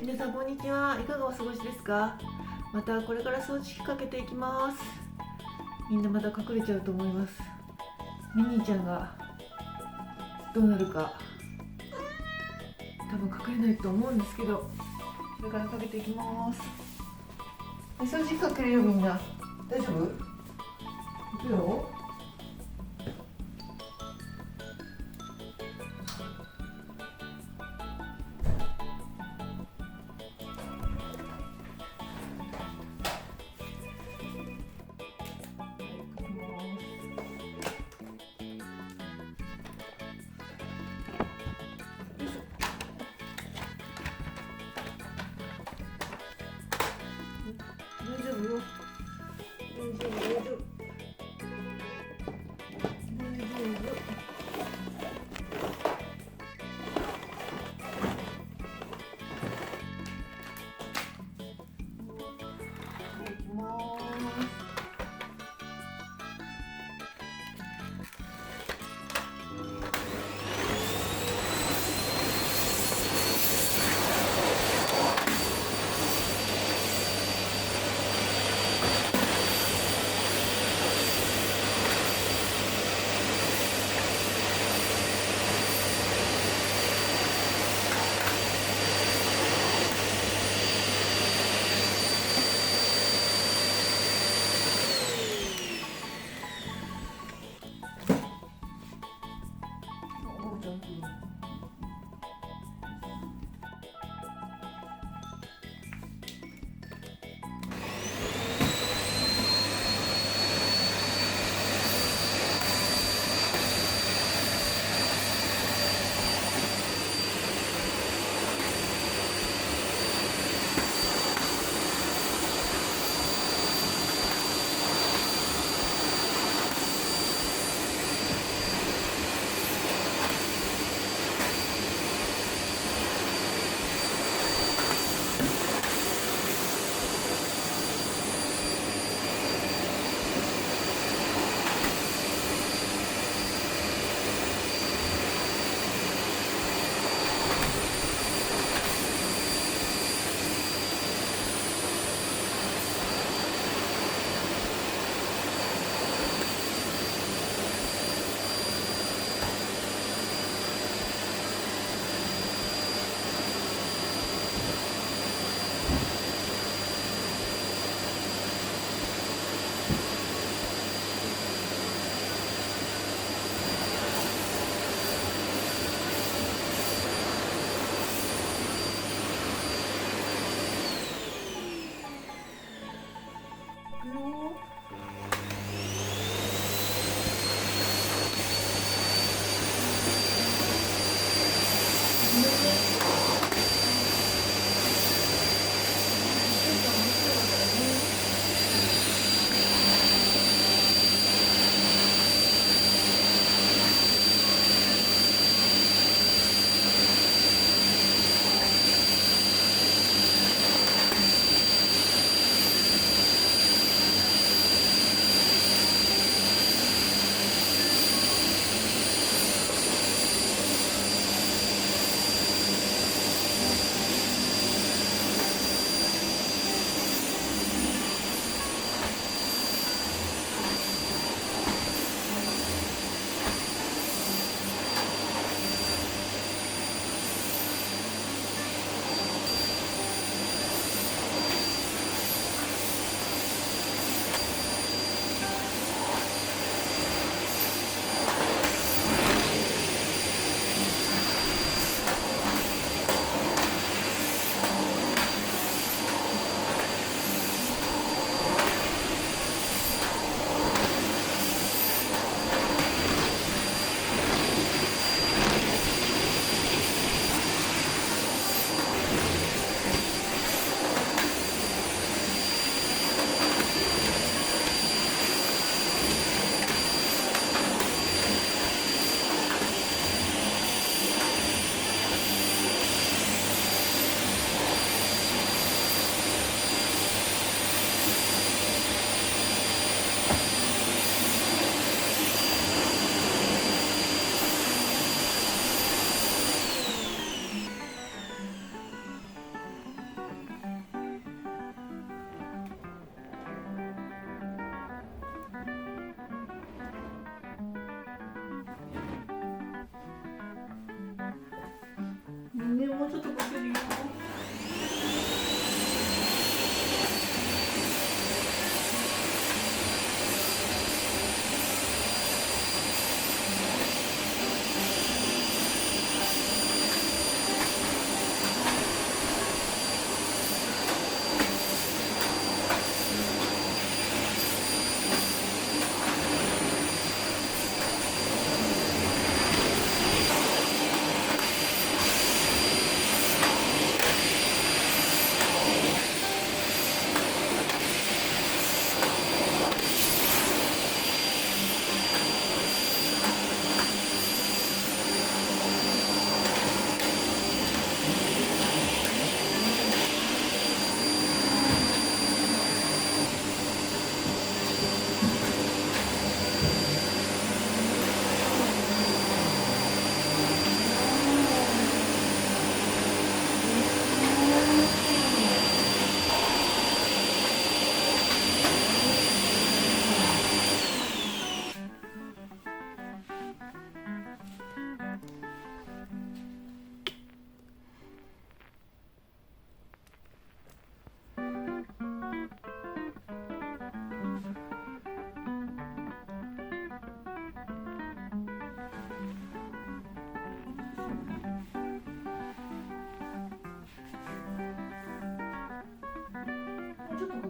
皆さんこんにちは。いかがお過ごしですか？またこれから掃除機かけていきます。みんなまた隠れちゃうと思います。ミニーちゃんがどうなるか多分隠れないと思うんですけど、これからかけていきます。掃除機かけるよ、みんな。大丈夫？いくよ。大丈夫よ。大丈夫。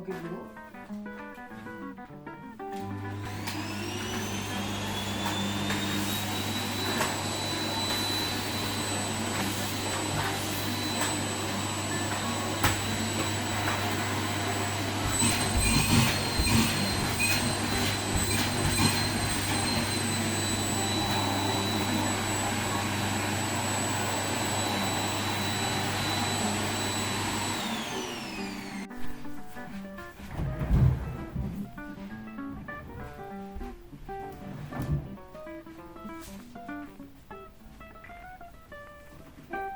けるよ。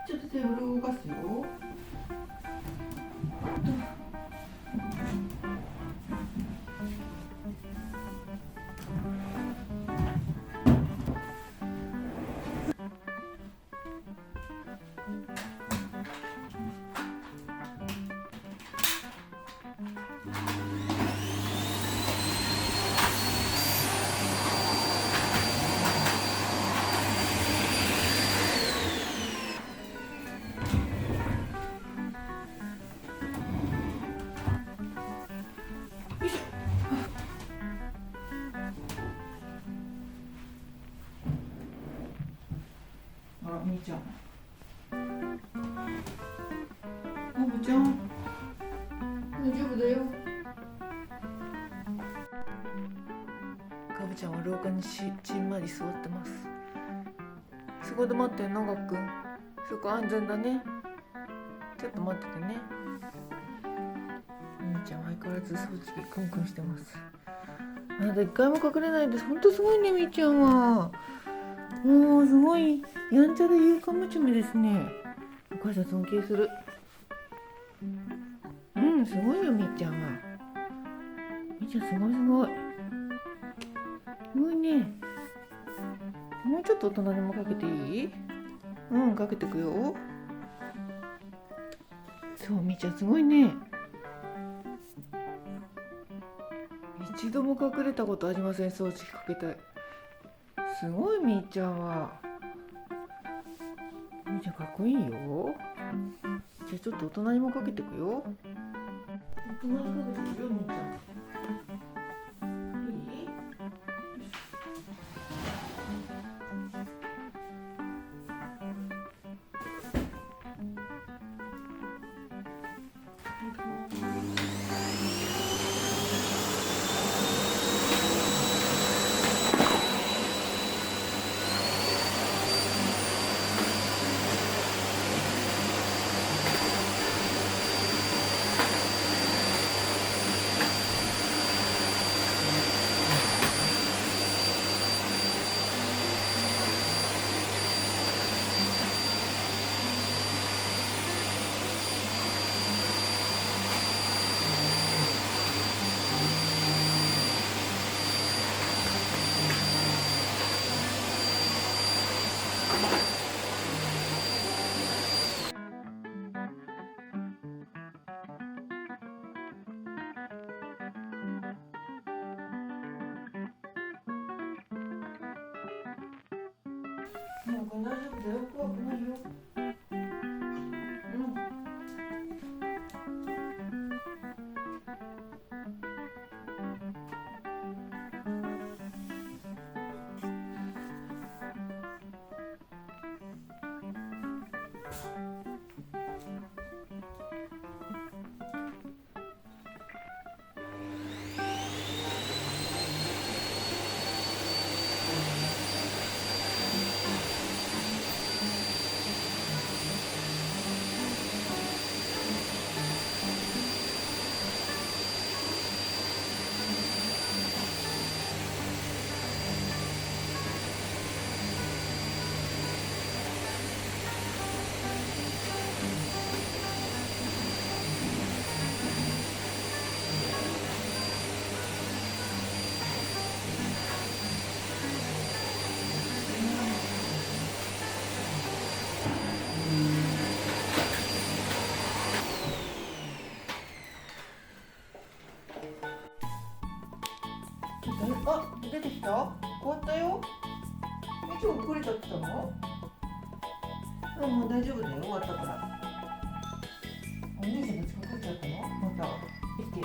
ちょっとテーブルを動かすよ。あら、みーちゃん。かぶちゃん。大丈夫だよ。かぶちゃんは廊下にちんまり座ってます。そこで待ってんの、がっくん。そこ安全だね。ちょっと待っててね。みーちゃんは相変わらず掃除機クンクンしてます。まだ一回も隠れないです。ほんとすごいね、みーちゃんは。もうすごいやんちゃで勇敢むちめですね。お母さん尊敬する。すごいよ、みーちゃんは。みーちゃんすごいすごい。すごいね。もうちょっとお隣もかけていい？かけてくよ。そう、みーちゃんすごいね。一度も隠れたことありません、掃除機かけて。すごい、みーちゃんは。みーちゃんかっこいいよ。じゃあちょっとお隣もかけてくよ。お隣かけてくよ、みーちゃん。いい？もう大丈夫だよ、怖くないよ。あ、出てきた？終わったよ。いつも遅れちゃってたの？もう大丈夫だよ、終わったから。お兄さんが近くっちゃったの？また。行って。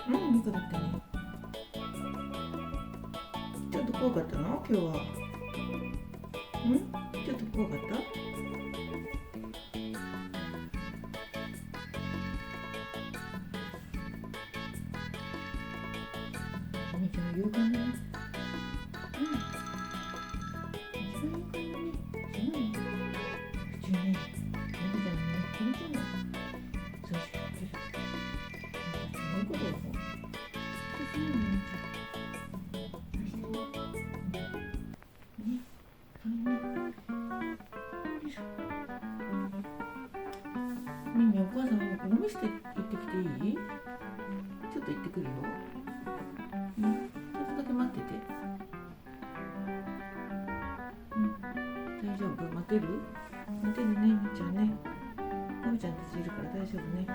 いい子だったね。ちょっと怖かったの今日は。ちょっと怖かった？お兄ちゃんの勇敢だね。一番勇敢だね。すごいね。普通ね、お兄ちゃんもね、本当にそうしてくれる。すごいことだもん。すごいね。ミミ、お母さん飲みして行ってきていい？ちょっと行ってくるよ。ちょっとだけ待ってて。大丈夫？待てる？待てるね、みーちゃんね。みーちゃんたちいるから大丈夫ね。